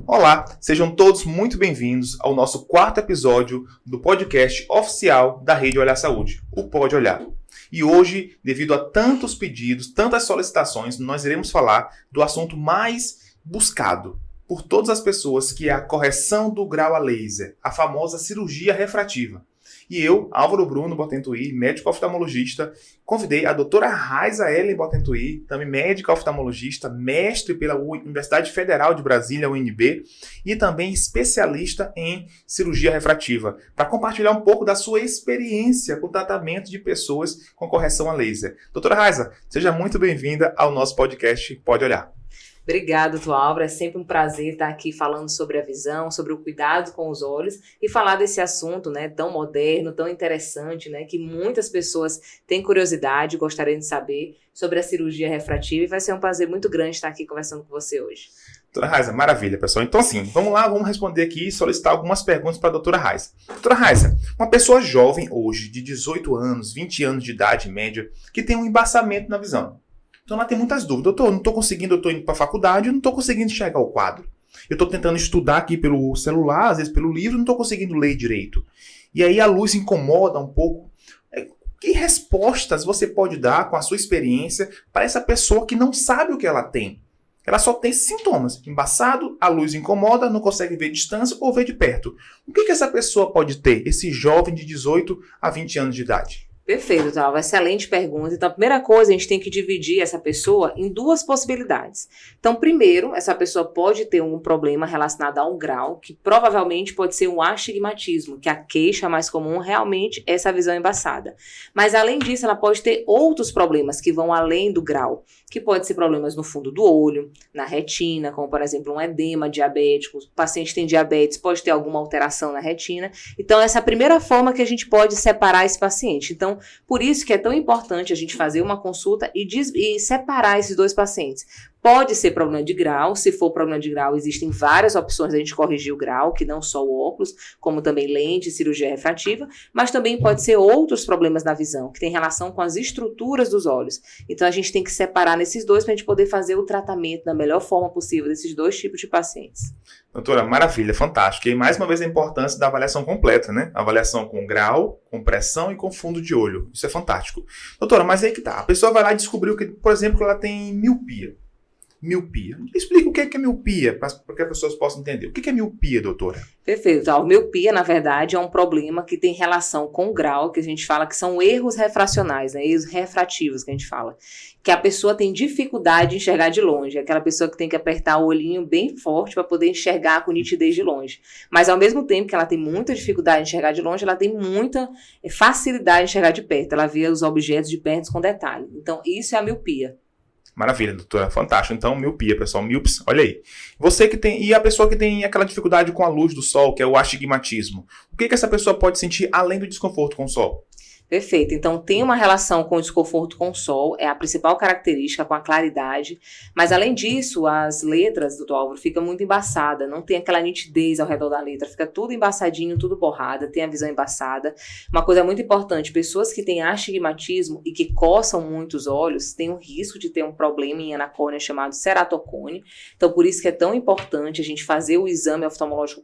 Olá, sejam todos muito bem-vindos ao nosso quarto episódio do podcast oficial da Rede Olhar Saúde, o Pode Olhar. E hoje, devido a tantos pedidos, tantas solicitações, nós iremos falar do assunto mais buscado por todas as pessoas, que é a correção do grau a laser, a famosa cirurgia refrativa. E eu, Álvaro Bruno Botentuí, médico oftalmologista, convidei a doutora Raiza Ellen Botentuí, também médica oftalmologista, mestre pela Universidade Federal de Brasília, UNB, e também especialista em cirurgia refrativa, para compartilhar um pouco da sua experiência com o tratamento de pessoas com correção a laser. Doutora Raiza, seja muito bem-vinda ao nosso podcast Pode Olhar. Obrigada, doutor Álvaro. É sempre um prazer estar aqui falando sobre a visão, sobre o cuidado com os olhos e falar desse assunto, né, tão moderno, tão interessante, né, que muitas pessoas têm curiosidade, gostariam de saber sobre a cirurgia refrativa, e vai ser um prazer muito grande estar aqui conversando com você hoje. Doutora Raiza, maravilha, pessoal. Então, assim, vamos lá, vamos responder aqui e solicitar algumas perguntas para a doutora Raiza. Doutora Raiza, uma pessoa jovem hoje, de 18 anos, 20 anos de idade média, que tem um embaçamento na visão. Então ela tem muitas dúvidas. Doutor, não estou conseguindo, eu estou indo para a faculdade, eu não estou conseguindo enxergar o quadro. Eu estou tentando estudar aqui pelo celular, às vezes pelo livro, não estou conseguindo ler direito. E aí a luz incomoda um pouco. Que respostas você pode dar com a sua experiência para essa pessoa que não sabe o que ela tem? Ela só tem sintomas. Embaçado, a luz incomoda, não consegue ver distância ou ver de perto. O que essa pessoa pode ter, esse jovem de 18 a 20 anos de idade? Perfeito, Tal. Excelente pergunta. Então, a primeira coisa, a gente tem que dividir essa pessoa em duas possibilidades. Então, primeiro, essa pessoa pode ter um problema relacionado a um grau, que provavelmente pode ser um astigmatismo, que a queixa mais comum realmente é essa visão embaçada. Mas, além disso, ela pode ter outros problemas que vão além do grau, que pode ser problemas no fundo do olho, na retina, como, por exemplo, um edema diabético. O paciente tem diabetes, pode ter alguma alteração na retina. Então, essa é a primeira forma que a gente pode separar esse paciente. Então, por isso que é tão importante a gente fazer uma consulta e separar esses dois pacientes. Pode ser problema de grau. Se for problema de grau, existem várias opções da gente corrigir o grau, que não só o óculos, como também lente, cirurgia refrativa, mas também pode ser outros problemas na visão, que tem relação com as estruturas dos olhos. Então, a gente tem que separar nesses dois para a gente poder fazer o tratamento da melhor forma possível desses dois tipos de pacientes. Doutora, maravilha, fantástico. E mais uma vez a importância da avaliação completa, né? Avaliação com grau, com pressão e com fundo de olho. Isso é fantástico. Doutora, mas aí que tá. A pessoa vai lá e descobriu que, por exemplo, ela tem miopia. Miopia. Explica o que é miopia, para que as pessoas possam entender. O que é miopia, doutora? Perfeito. A miopia, na verdade, é um problema que tem relação com o grau, que a gente fala que são erros refracionais, né? Erros refrativos, que a gente fala. Que a pessoa tem dificuldade de enxergar de longe. É aquela pessoa que tem que apertar o olhinho bem forte para poder enxergar com nitidez de longe. Mas, ao mesmo tempo que ela tem muita dificuldade de enxergar de longe, ela tem muita facilidade de enxergar de perto. Ela vê os objetos de perto com detalhe. Então, isso é a miopia. Maravilha, doutora. Fantástico. Então, miopia, pessoal. Míopes, olha aí. Você que tem... E a pessoa que tem aquela dificuldade com a luz do sol, que é o astigmatismo. O que essa pessoa pode sentir além do desconforto com o sol? Perfeito. Então, tem uma relação com o desconforto com o sol, é a principal característica, com a claridade. Mas, além disso, as letras, doutor Álvaro, ficam muito embaçadas, não tem aquela nitidez ao redor da letra, fica tudo embaçadinho, tudo borrada, tem a visão embaçada. Uma coisa muito importante, pessoas que têm astigmatismo e que coçam muito os olhos, têm um risco de ter um probleminha na córnea chamado ceratocone. Então, por isso que é tão importante a gente fazer o exame oftalmológico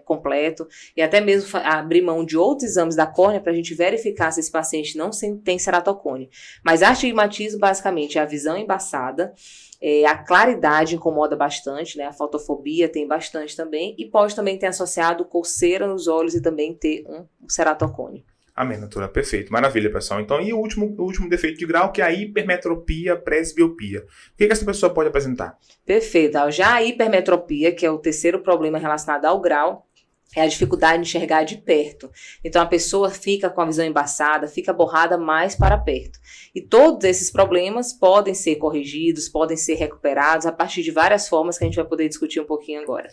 completo e até mesmo abrir mão de outros exames da córnea para a gente verificar se esse paciente não tem ceratocone. Mas astigmatismo, basicamente, é a visão embaçada, a claridade incomoda bastante, né? A fotofobia tem bastante também, e pode também ter associado coceira nos olhos e também ter um ceratocone. Amém, doutora. Perfeito. Maravilha, pessoal. Então, e o último defeito de grau, que é a hipermetropia presbiopia. O que essa pessoa pode apresentar? Perfeito. Já a hipermetropia, que é o terceiro problema relacionado ao grau, é a dificuldade de enxergar de perto. Então, a pessoa fica com a visão embaçada, fica borrada mais para perto. E todos esses problemas podem ser corrigidos, podem ser recuperados a partir de várias formas que a gente vai poder discutir um pouquinho agora.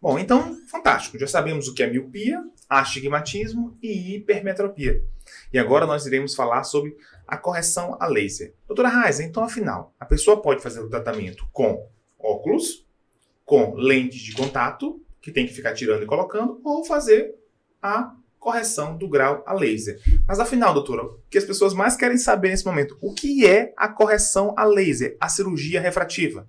Bom, então, fantástico. Já sabemos o que é miopia, astigmatismo e hipermetropia. E agora nós iremos falar sobre a correção a laser. Doutora Raiza, então, afinal, a pessoa pode fazer o tratamento com óculos, com lentes de contato, que tem que ficar tirando e colocando, ou fazer a correção do grau a laser. Mas afinal, doutora, o que as pessoas mais querem saber nesse momento, o que é a correção a laser, a cirurgia refrativa?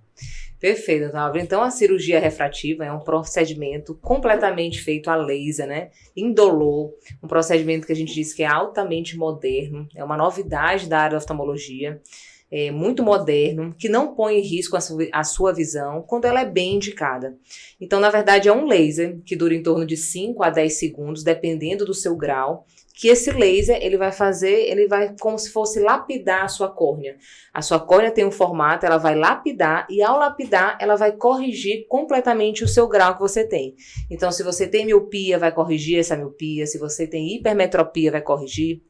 Perfeito, Otávio. Então, a cirurgia refrativa é um procedimento completamente feito a laser, né? Indolor, um procedimento que a gente diz que é altamente moderno, é uma novidade da área da oftalmologia, é muito moderno, que não põe em risco a sua visão quando ela é bem indicada. Então, na verdade, é um laser que dura em torno de 5 a 10 segundos, dependendo do seu grau, que esse laser, ele vai como se fosse lapidar a sua córnea. A sua córnea tem um formato, ela vai lapidar, e ao lapidar, ela vai corrigir completamente o seu grau que você tem. Então, se você tem miopia, vai corrigir essa miopia. Se você tem hipermetropia, vai corrigir.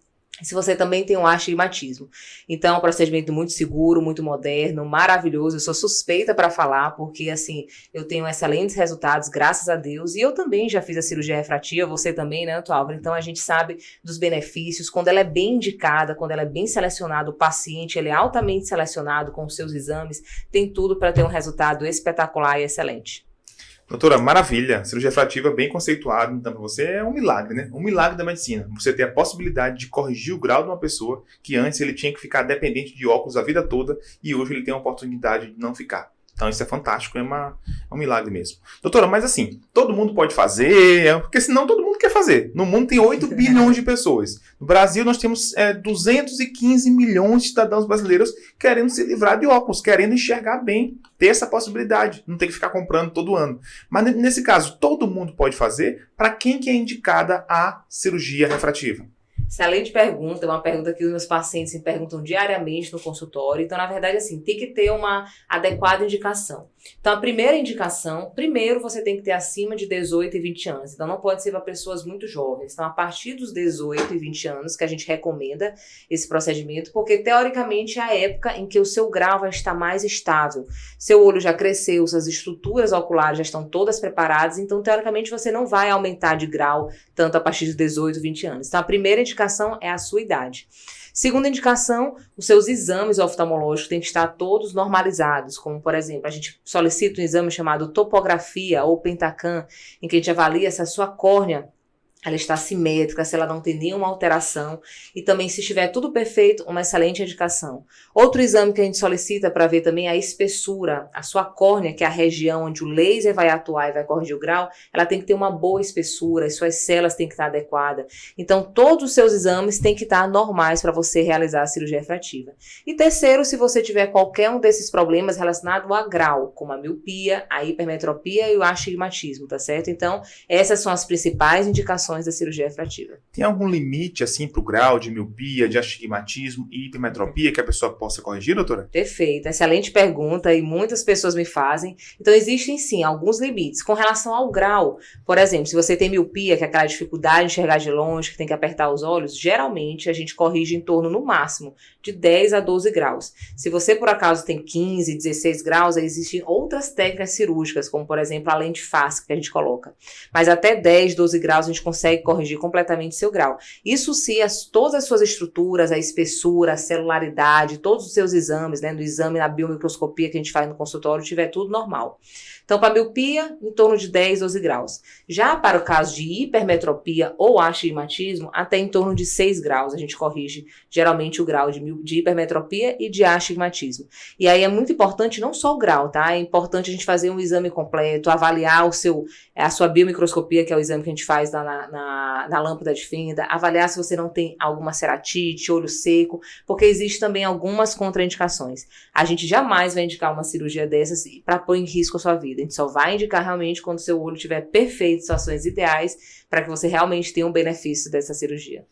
Se você também tem um astigmatismo. Então, é um procedimento muito seguro, muito moderno, maravilhoso. Eu sou suspeita para falar, porque, assim, eu tenho excelentes resultados, graças a Deus. E eu também já fiz a cirurgia refrativa, você também, né, Álvaro? Então, a gente sabe dos benefícios. Quando ela é bem indicada, quando ela é bem selecionada, o paciente, ele é altamente selecionado com os seus exames, tem tudo para ter um resultado espetacular e excelente. Doutora, maravilha. Cirurgia refrativa bem conceituada, então para você é um milagre, né? Um milagre da medicina. Você tem a possibilidade de corrigir o grau de uma pessoa que antes ele tinha que ficar dependente de óculos a vida toda e hoje ele tem a oportunidade de não ficar. Então isso é fantástico, é um milagre mesmo. Doutora, mas assim, todo mundo pode fazer, porque senão todo mundo quer fazer. No mundo tem 8 bilhões de pessoas. No Brasil nós temos 215 milhões de cidadãos brasileiros querendo se livrar de óculos, querendo enxergar bem, ter essa possibilidade, não ter que ficar comprando todo ano. Mas nesse caso, todo mundo pode fazer. Para quem que é indicada a cirurgia refrativa? Excelente pergunta, é uma pergunta que os meus pacientes me perguntam diariamente no consultório. Então, na verdade, assim, tem que ter uma adequada indicação. Então, a primeira indicação, primeiro você tem que ter acima de 18 e 20 anos. Então, não pode ser para pessoas muito jovens. Então, a partir dos 18 e 20 anos que a gente recomenda esse procedimento, porque, teoricamente, é a época em que o seu grau vai estar mais estável. Seu olho já cresceu, suas estruturas oculares já estão todas preparadas. Então, teoricamente, você não vai aumentar de grau tanto a partir dos 18 e 20 anos. Então, a primeira indicação é a sua idade. Segunda indicação, os seus exames oftalmológicos têm que estar todos normalizados, como, por exemplo, a gente solicita um exame chamado topografia ou Pentacam, em que a gente avalia se a sua córnea ela está simétrica, se ela não tem nenhuma alteração, e também se estiver tudo perfeito, uma excelente indicação. Outro exame que a gente solicita para ver também é a espessura, a sua córnea, que é a região onde o laser vai atuar e vai corrigir o grau, ela tem que ter uma boa espessura, as suas células têm que estar adequadas. Então, todos os seus exames têm que estar normais para você realizar a cirurgia refrativa. E terceiro, se você tiver qualquer um desses problemas relacionados a grau, como a miopia, a hipermetropia e o astigmatismo, tá certo? Então, essas são as principais indicações da cirurgia refrativa. Tem algum limite, assim, para o grau de miopia, de astigmatismo e hipermetropia que a pessoa possa corrigir, doutora? Perfeito, excelente pergunta e muitas pessoas me fazem. Então, existem sim alguns limites. Com relação ao grau, por exemplo, se você tem miopia, que é aquela dificuldade de enxergar de longe, que tem que apertar os olhos, geralmente a gente corrige em torno, no máximo, de 10 a 12 graus. Se você, por acaso, tem 15, 16 graus, existem outras técnicas cirúrgicas, como, por exemplo, a lente fáscica que a gente coloca. Mas até 10, 12 graus a gente consegue corrigir completamente seu grau. Isso se todas as suas estruturas, a espessura, a celularidade, todos os seus exames, né, no exame na biomicroscopia que a gente faz no consultório, tiver tudo normal. Então, para miopia, em torno de 10, 12 graus. Já para o caso de hipermetropia ou astigmatismo, até em torno de 6 graus a gente corrige geralmente o grau de hipermetropia e de astigmatismo. E aí é muito importante não só o grau, tá? É importante a gente fazer um exame completo, avaliar a sua biomicroscopia, que é o exame que a gente faz na lâmpada de fenda, avaliar se você não tem alguma ceratite, olho seco, porque existe também algumas contraindicações. A gente jamais vai indicar uma cirurgia dessas para pôr em risco a sua vida. A gente só vai indicar realmente quando o seu olho estiver perfeito, situações ideais, para que você realmente tenha um benefício dessa cirurgia.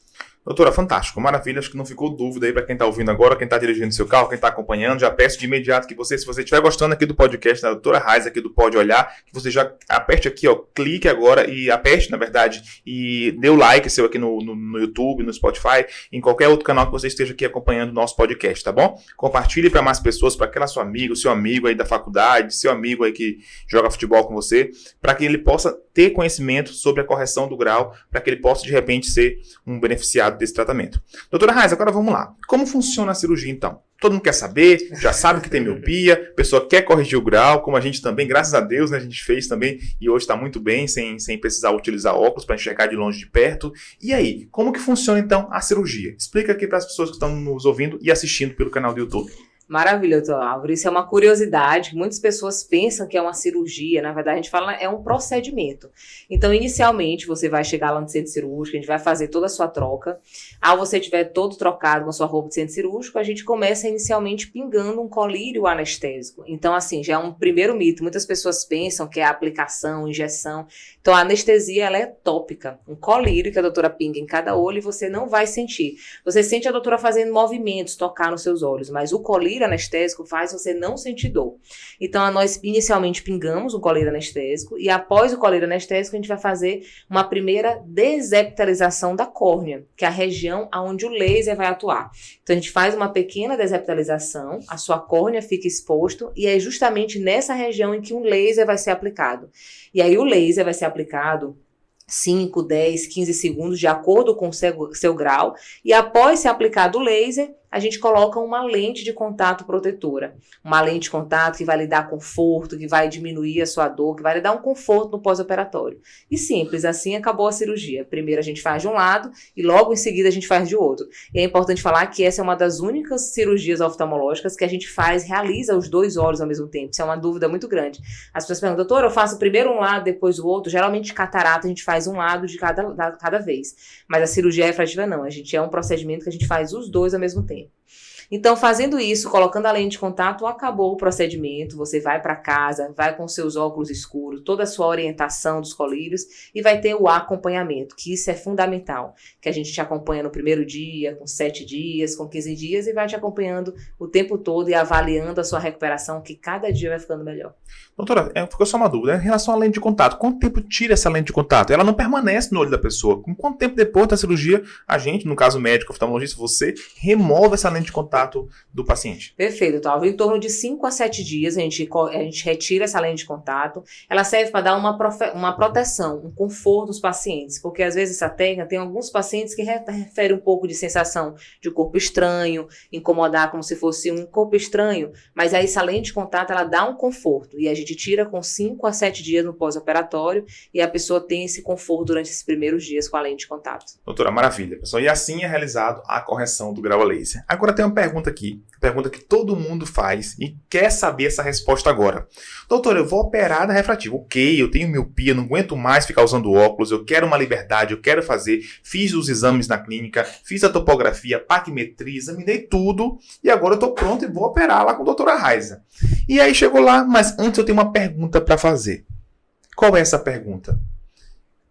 Doutora, fantástico, maravilha, acho que não ficou dúvida aí para quem está ouvindo agora, quem está dirigindo seu carro, quem está acompanhando, já peço de imediato que você, se você estiver gostando aqui do podcast da doutora Raiza, aqui do Pode Olhar, que você já aperte aqui, ó, clique agora e aperte, na verdade, e dê o like seu aqui no YouTube, no Spotify, em qualquer outro canal que você esteja aqui acompanhando o nosso podcast, tá bom? Compartilhe para mais pessoas, para aquela sua amiga, seu amigo aí da faculdade, seu amigo aí que joga futebol com você, para que ele possa ter conhecimento sobre a correção do grau para que ele possa, de repente, ser um beneficiado desse tratamento. Doutora Raiza, agora vamos lá. Como funciona a cirurgia, então? Todo mundo quer saber, já sabe que tem miopia, a pessoa quer corrigir o grau, como a gente também, graças a Deus, né, a gente fez também e hoje está muito bem, sem precisar utilizar óculos para enxergar de longe de perto. E aí, como que funciona então a cirurgia? Explica aqui para as pessoas que estão nos ouvindo e assistindo pelo canal do YouTube. Maravilha, doutor Álvaro. Isso é uma curiosidade que muitas pessoas pensam que é uma cirurgia. Na verdade, a gente fala é um procedimento. Então, inicialmente, você vai chegar lá no centro cirúrgico, a gente vai fazer toda a sua troca. Ao você estiver todo trocado com a sua roupa de centro cirúrgico, a gente começa inicialmente pingando um colírio anestésico. Então, assim, já é um primeiro mito. Muitas pessoas pensam que é aplicação, injeção. Então, a anestesia, ela é tópica. Um colírio que a doutora pinga em cada olho e você não vai sentir. Você sente a doutora fazendo movimentos, tocar nos seus olhos, mas o colírio anestésico faz você não sentir dor. Então, nós inicialmente pingamos um colírio anestésico e após o colírio anestésico a gente vai fazer uma primeira desepitalização da córnea, que é a região onde o laser vai atuar. Então, a gente faz uma pequena desepitalização, a sua córnea fica exposto e é justamente nessa região em que um laser vai ser aplicado. E aí o laser vai ser aplicado 5, 10, 15 segundos, de acordo com o seu grau, e após ser aplicado o laser, a gente coloca uma lente de contato protetora. Uma lente de contato que vai lhe dar conforto, que vai diminuir a sua dor, que vai lhe dar um conforto no pós-operatório. E simples, assim acabou a cirurgia. Primeiro a gente faz de um lado e logo em seguida a gente faz de outro. E é importante falar que essa é uma das únicas cirurgias oftalmológicas que a gente realiza os dois olhos ao mesmo tempo. Isso é uma dúvida muito grande. As pessoas perguntam, doutora, eu faço primeiro um lado, depois o outro. Geralmente de catarata a gente faz um lado de cada vez. Mas a cirurgia refrativa não. É um procedimento que a gente faz os dois ao mesmo tempo. Então, fazendo isso, colocando a lente de contato, acabou o procedimento, você vai para casa, vai com seus óculos escuros, toda a sua orientação dos colírios e vai ter o acompanhamento, que isso é fundamental, que a gente te acompanha no primeiro dia, com 7 dias, com 15 dias e vai te acompanhando o tempo todo e avaliando a sua recuperação, que cada dia vai ficando melhor. Doutora, ficou só uma dúvida, em relação à lente de contato, quanto tempo tira essa lente de contato? Ela não permanece no olho da pessoa. Com quanto tempo depois da cirurgia, a gente, no caso médico, oftalmologista, você remove essa lente de contato do paciente? Perfeito, Talvez em torno de 5 a 7 dias a gente retira essa lente de contato. Ela serve para dar uma proteção, um conforto aos pacientes, porque às vezes essa técnica tem alguns pacientes que referem um pouco de sensação de corpo estranho, incomodar como se fosse um corpo estranho, mas aí essa lente de contato ela dá um conforto e a gente tira com 5 a 7 dias no pós-operatório e a pessoa tem esse conforto durante esses primeiros dias com a lente de contato. Doutora, maravilha, pessoal. E assim é realizado a correção do grau a laser. Agora tem uma pergunta aqui, pergunta que todo mundo faz e quer saber essa resposta agora. Doutor, eu vou operar da refrativa. Ok, eu tenho miopia, não aguento mais ficar usando óculos, eu quero uma liberdade, eu quero fazer. Fiz os exames na clínica, fiz a topografia, paquimetria, examinei tudo e agora eu estou pronto e vou operar lá com a doutora Raiza. E aí chegou lá, mas antes eu tenho uma pergunta para fazer. Qual é essa pergunta?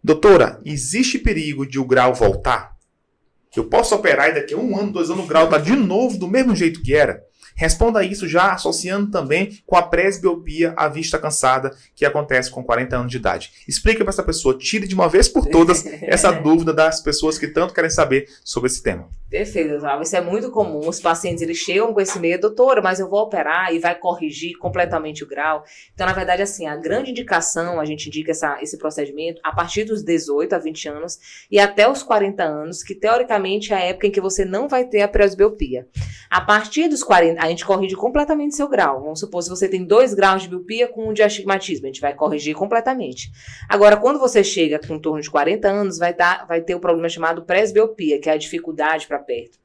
Doutora, existe perigo de o grau voltar? Eu posso operar e daqui a 1 ano, 2 anos o grau está de novo do mesmo jeito que era? Responda isso já associando também com a presbiopia, a vista cansada, que acontece com 40 anos de idade. Explica para essa pessoa, tire de uma vez por todas essa dúvida das pessoas que tanto querem saber sobre esse tema. Perfeito, doutora. Isso é muito comum. Os pacientes eles chegam com esse medo, doutora, mas eu vou operar e vai corrigir completamente o grau. Então, na verdade, assim, a grande indicação, a gente indica esse procedimento a partir dos 18 a 20 anos e até os 40 anos, que teoricamente é a época em que você não vai ter a presbiopia. A partir dos 40, a gente corrige completamente seu grau. Vamos supor, se você tem 2 graus de miopia com um de astigmatismo, a gente vai corrigir completamente. Agora, quando você chega com em torno de 40 anos, vai ter o problema chamado presbiopia, que é a dificuldade para perto.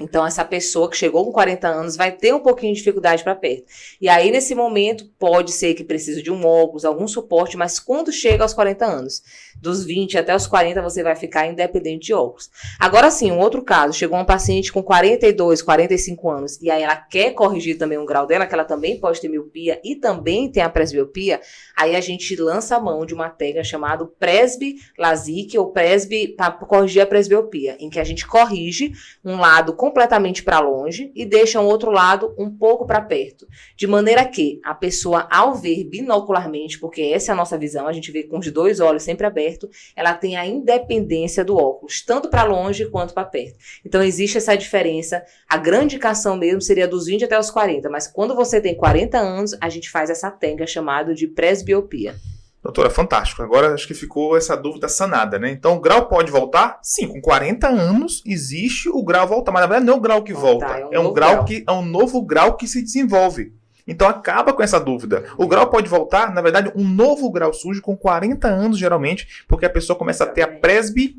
Então, essa pessoa que chegou com 40 anos vai ter um pouquinho de dificuldade para perto. E aí, nesse momento, pode ser que precise de um óculos, algum suporte, mas quando chega aos 40 anos, dos 20 até os 40, você vai ficar independente de óculos. Agora sim, um outro caso, chegou uma paciente com 42, 45 anos, e aí ela quer corrigir também o grau dela, que ela também pode ter miopia e também tem a presbiopia, aí a gente lança a mão de uma técnica chamada presbi-LASIK ou presbi para corrigir a presbiopia, em que a gente corrige um lado completamente para longe e deixa o outro lado um pouco para perto, de maneira que a pessoa, ao ver binocularmente, porque essa é a nossa visão, a gente vê com os 2 olhos sempre abertos, ela tem a independência do óculos, tanto para longe quanto para perto. Então, existe essa diferença. A grande indicação mesmo seria dos 20 até os 40, mas quando você tem 40 anos, a gente faz essa técnica chamada de presbiopia. Doutora, fantástico. Agora acho que ficou essa dúvida sanada, né? Então o grau pode voltar? Sim, com 40 anos existe o grau voltar, mas na verdade não é o grau que volta, é um grau que é um novo grau que se desenvolve. Então acaba com essa dúvida. O grau pode voltar, na verdade, um novo grau surge com 40 anos, geralmente, porque a pessoa começa a ter a presbe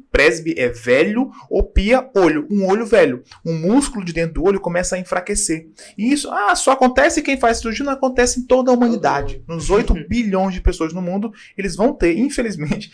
é velho, opia, olho, um olho velho. Um músculo de dentro do olho começa a enfraquecer. E isso só acontece quem faz cirurgia, não acontece em toda a humanidade. Nos 8 bilhões de pessoas no mundo, eles vão ter, infelizmente,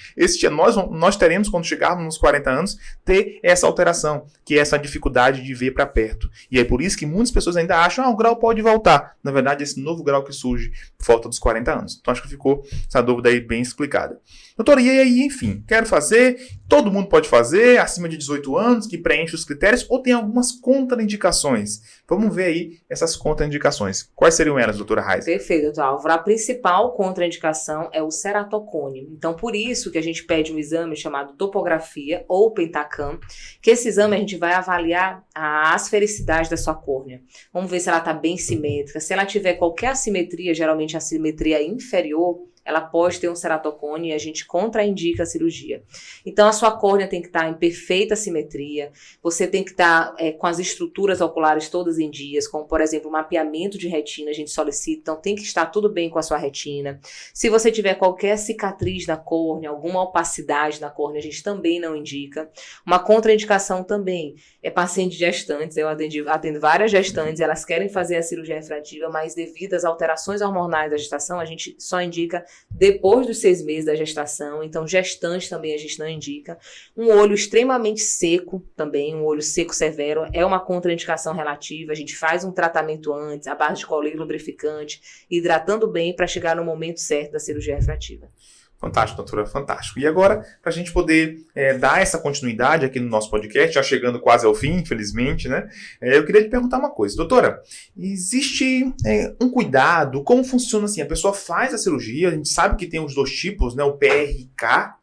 nós teremos, quando chegarmos nos 40 anos, ter essa alteração, que é essa dificuldade de ver para perto. E é por isso que muitas pessoas ainda acham, o grau pode voltar. Na verdade, esse novo grau que surge por volta dos 40 anos. Então, acho que ficou essa dúvida aí bem explicada. Doutor, e aí, enfim, quero fazer, todo mundo pode fazer, acima de 18 anos, que preenche os critérios, ou tem algumas contraindicações? Vamos ver aí essas contraindicações. Quais seriam elas, doutora Raiza? Perfeito, doutor Álvaro. A principal contraindicação é o ceratocone. Então, por isso que a gente pede um exame chamado topografia ou pentacam, que esse exame a gente vai avaliar a asfericidade da sua córnea. Vamos ver se ela está bem simétrica. Se ela tiver qualquer assimetria, geralmente assimetria inferior, ela pode ter um ceratocone e a gente contraindica a cirurgia. Então, a sua córnea tem que estar em perfeita simetria, você tem que estar com as estruturas oculares todas em dias, como, por exemplo, o mapeamento de retina, a gente solicita, então tem que estar tudo bem com a sua retina. Se você tiver qualquer cicatriz na córnea, alguma opacidade na córnea, a gente também não indica. Uma contraindicação também é paciente gestantes, eu atendo várias gestantes, elas querem fazer a cirurgia refrativa, mas devido às alterações hormonais da gestação, a gente só indica depois dos 6 meses da gestação, então gestante também a gente não indica. Um olho extremamente seco também, um olho seco severo, é uma contraindicação relativa, a gente faz um tratamento antes, à base de colírio lubrificante, hidratando bem para chegar no momento certo da cirurgia refrativa. Fantástico, doutora, fantástico. E agora, para a gente poder dar essa continuidade aqui no nosso podcast, já chegando quase ao fim, infelizmente, né? Eu queria te perguntar uma coisa. Doutora, existe um cuidado? Como funciona assim? A pessoa faz a cirurgia, a gente sabe que tem os 2 tipos, né? O PRK,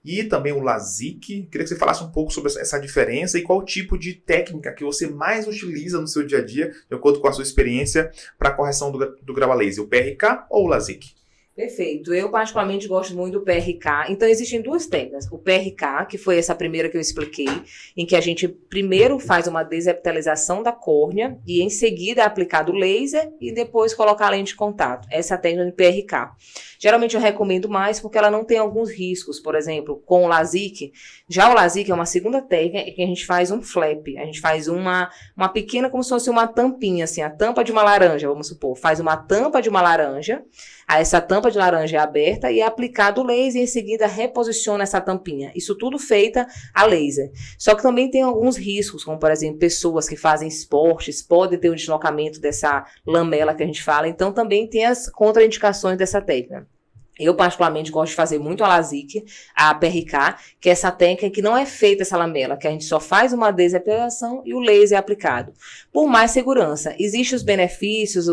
e também o LASIK. Queria que você falasse um pouco sobre essa diferença e qual tipo de técnica que você mais utiliza no seu dia a dia, de acordo com a sua experiência, para a correção do grau a laser, o PRK ou o LASIK? Perfeito. Eu particularmente gosto muito do PRK. Então existem 2 técnicas. O PRK, que foi essa primeira que eu expliquei, em que a gente primeiro faz uma desepitelização da córnea e em seguida é aplicado o laser e depois colocar a lente de contato. Essa é a técnica de PRK. Geralmente eu recomendo mais porque ela não tem alguns riscos. Por exemplo, com o LASIK. Já o LASIK é uma segunda técnica que a gente faz um flap. A gente faz uma pequena, como se fosse uma tampinha, assim, a tampa de uma laranja, vamos supor. Faz uma tampa de uma laranja. Essa tampa de laranja é aberta e é aplicado o laser e em seguida reposiciona essa tampinha. Isso tudo feita a laser. Só que também tem alguns riscos, como por exemplo, pessoas que fazem esportes podem ter um deslocamento dessa lamela que a gente fala. Então também tem as contraindicações dessa técnica. Eu, particularmente, gosto de fazer muito a LASIK, a PRK, que é essa técnica que não é feita essa lamela, que a gente só faz uma desepitelização e o laser é aplicado. Por mais segurança. Existem os benefícios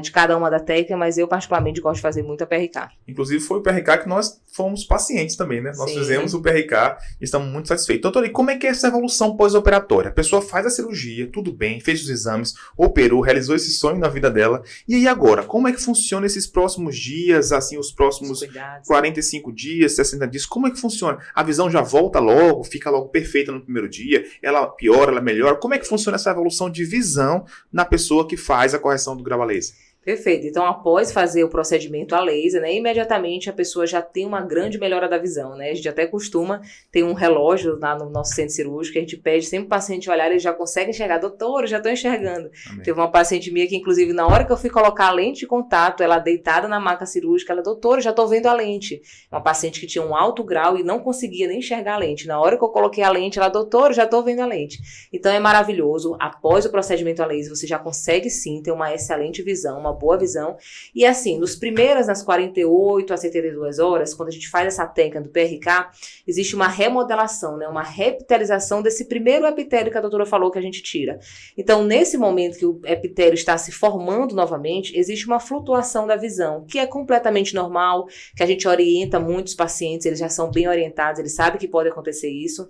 de cada uma da técnica, mas eu, particularmente, gosto de fazer muito a PRK. Inclusive, foi o PRK que nós fomos pacientes também, né? Nós Sim. Fizemos o PRK e estamos muito satisfeitos. Doutora, e como é que é essa evolução pós-operatória? A pessoa faz a cirurgia, tudo bem, fez os exames, operou, realizou esse sonho na vida dela. E aí agora, como é que funciona esses próximos dias, assim, os próximos 45 dias, 60 dias, como é que funciona? A visão já volta logo, fica logo perfeita no primeiro dia, ela piora, ela melhora? Como é que funciona essa evolução de visão na pessoa que faz a correção do grau a laser? Perfeito. Então, após fazer o procedimento a laser, né, imediatamente a pessoa já tem uma grande melhora da visão, né? A gente até costuma ter um relógio lá no nosso centro cirúrgico, que a gente pede sempre o paciente olhar, ele já consegue enxergar. Doutor, eu já estou enxergando. Amém. Teve uma paciente minha que, inclusive, na hora que eu fui colocar a lente de contato, ela deitada na maca cirúrgica, ela, doutora, já estou vendo a lente. Uma paciente que tinha um alto grau e não conseguia nem enxergar a lente. Na hora que eu coloquei a lente, ela, doutora, já estou vendo a lente. Então, é maravilhoso. Após o procedimento a laser, você já consegue, sim, ter uma excelente visão, uma boa visão. E assim, nas 48 a 72 horas, quando a gente faz essa técnica do PRK, existe uma remodelação, né, uma repitelização desse primeiro epitélio que a doutora falou que a gente tira. Então, nesse momento que o epitélio está se formando novamente, existe uma flutuação da visão, que é completamente normal, que a gente orienta muitos pacientes, eles já são bem orientados, eles sabem que pode acontecer isso.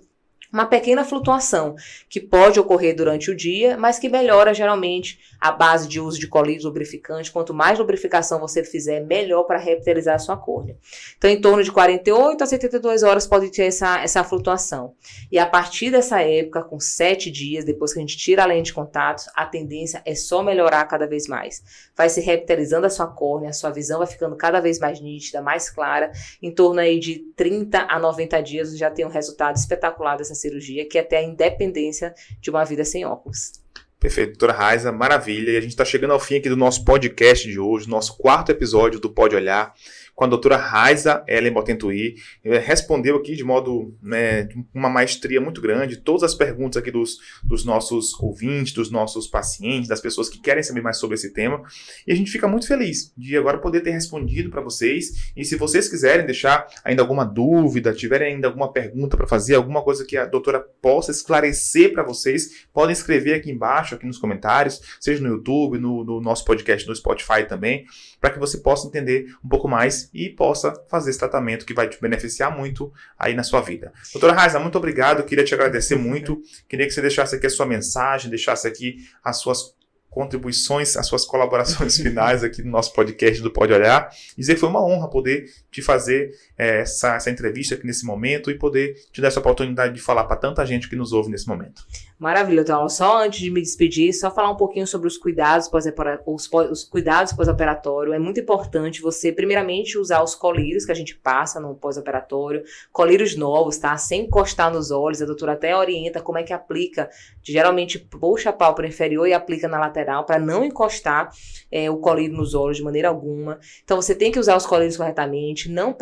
uma pequena flutuação que pode ocorrer durante o dia, mas que melhora geralmente a base de uso de colírios lubrificante. Quanto mais lubrificação você fizer, melhor para revitalizar a sua córnea. Então, em torno de 48 a 72 horas pode ter essa flutuação. E a partir dessa época, com 7 dias, depois que a gente tira a lente de contato, a tendência é só melhorar cada vez mais. Vai se revitalizando a sua córnea, a sua visão vai ficando cada vez mais nítida, mais clara. Em torno aí de 30 a 90 dias, você já tem um resultado espetacular dessa cirurgia, que é até a independência de uma vida sem óculos. Perfeito, doutora Raiza, maravilha. E a gente está chegando ao fim aqui do nosso podcast de hoje, nosso 4º episódio do Pode Olhar, com a doutora Raiza Ellen Botentuy. Respondeu aqui de modo, de uma maestria muito grande, todas as perguntas aqui dos nossos ouvintes, dos nossos pacientes, das pessoas que querem saber mais sobre esse tema. E a gente fica muito feliz de agora poder ter respondido para vocês. E se vocês quiserem deixar ainda alguma dúvida, tiverem ainda alguma pergunta para fazer, alguma coisa que a doutora possa esclarecer para vocês, podem escrever aqui embaixo, aqui nos comentários, seja no YouTube, no nosso podcast no Spotify também, para que você possa entender um pouco mais e possa fazer esse tratamento que vai te beneficiar muito aí na sua vida. Doutora Raiza, muito obrigado, queria te agradecer muito, queria que você deixasse aqui a sua mensagem, deixasse aqui as suas contribuições, as suas colaborações finais aqui no nosso podcast do Pode Olhar. Dizer que foi uma honra poder te fazer essa entrevista aqui nesse momento e poder te dar essa oportunidade de falar para tanta gente que nos ouve nesse momento. Maravilha, então, só antes de me despedir, só falar um pouquinho sobre os cuidados pós-operatório. É muito importante você, primeiramente, usar os colírios que a gente passa no pós-operatório, colírios novos, tá? Sem encostar nos olhos, a doutora até orienta como é que aplica, geralmente puxa a pálpebra inferior e aplica na lateral, para não encostar o colírio nos olhos de maneira alguma. Então, você tem que usar os colírios corretamente, não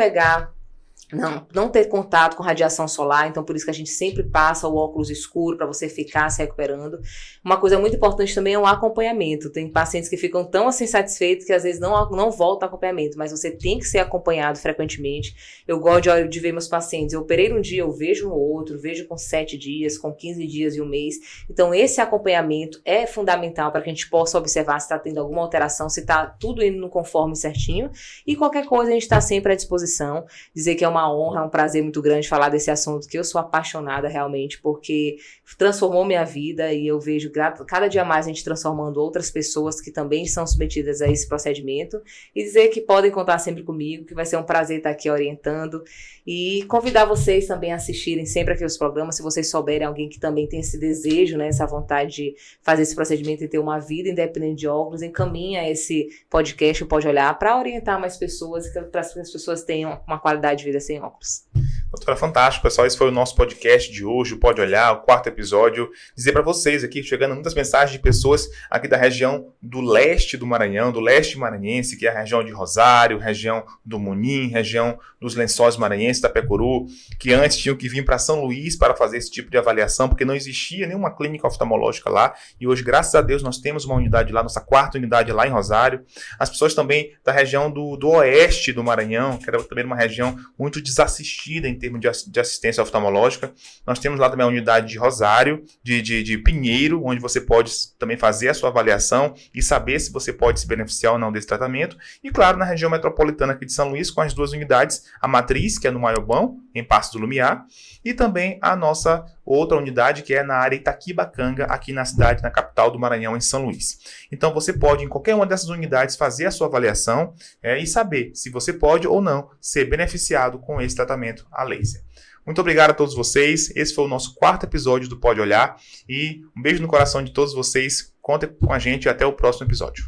ter contato com radiação solar, então por isso que a gente sempre passa o óculos escuro para você ficar se recuperando. Uma coisa muito importante também é o acompanhamento. Tem pacientes que ficam tão assim satisfeitos que às vezes não voltam ao acompanhamento, mas você tem que ser acompanhado frequentemente. Eu gosto de ver meus pacientes, eu operei um dia, eu vejo no outro, vejo com 7 dias, com 15 dias e um mês. Então esse acompanhamento é fundamental para que a gente possa observar se está tendo alguma alteração, se está tudo indo no conforme certinho, e qualquer coisa a gente está sempre à disposição. Dizer que é uma honra, é um prazer muito grande falar desse assunto, que eu sou apaixonada realmente, porque transformou minha vida e eu vejo cada dia mais a gente transformando outras pessoas que também são submetidas a esse procedimento, e dizer que podem contar sempre comigo, que vai ser um prazer estar aqui orientando, e convidar vocês também a assistirem sempre aqui os programas, se vocês souberem alguém que também tem esse desejo, né, essa vontade de fazer esse procedimento e ter uma vida independente de óculos, encaminha esse podcast, o Pode Olhar, para orientar mais pessoas, para que as pessoas tenham uma qualidade de vida sem óculos. Doutora, fantástico, pessoal. Esse foi o nosso podcast de hoje, o Pode Olhar, o 4º episódio. Dizer para vocês aqui, chegando muitas mensagens de pessoas aqui da região do leste do Maranhão, do leste maranhense, que é a região de Rosário, região do Munim, região dos Lençóis Maranhenses, da Pecuru, que antes tinham que vir para São Luís para fazer esse tipo de avaliação, porque não existia nenhuma clínica oftalmológica lá. E hoje, graças a Deus, nós temos uma unidade lá, nossa 4ª unidade lá em Rosário. As pessoas também da região do oeste do Maranhão, que era também uma região muito desassistida em termos de assistência oftalmológica. Nós temos lá também a unidade de Rosário, de Pinheiro, onde você pode também fazer a sua avaliação e saber se você pode se beneficiar ou não desse tratamento. E claro, na região metropolitana aqui de São Luís, com as 2 unidades, a Matriz, que é no Maiobão, em Passo do Lumiar, e também a nossa outra unidade, que é na área Itaquibacanga, aqui na cidade, na capital do Maranhão, em São Luís. Então você pode, em qualquer uma dessas unidades, fazer a sua avaliação e saber se você pode ou não ser beneficiado com esse tratamento a laser. Muito obrigado a todos vocês. Esse foi o nosso 4º episódio do Pode Olhar. E um beijo no coração de todos vocês. Contem com a gente e até o próximo episódio.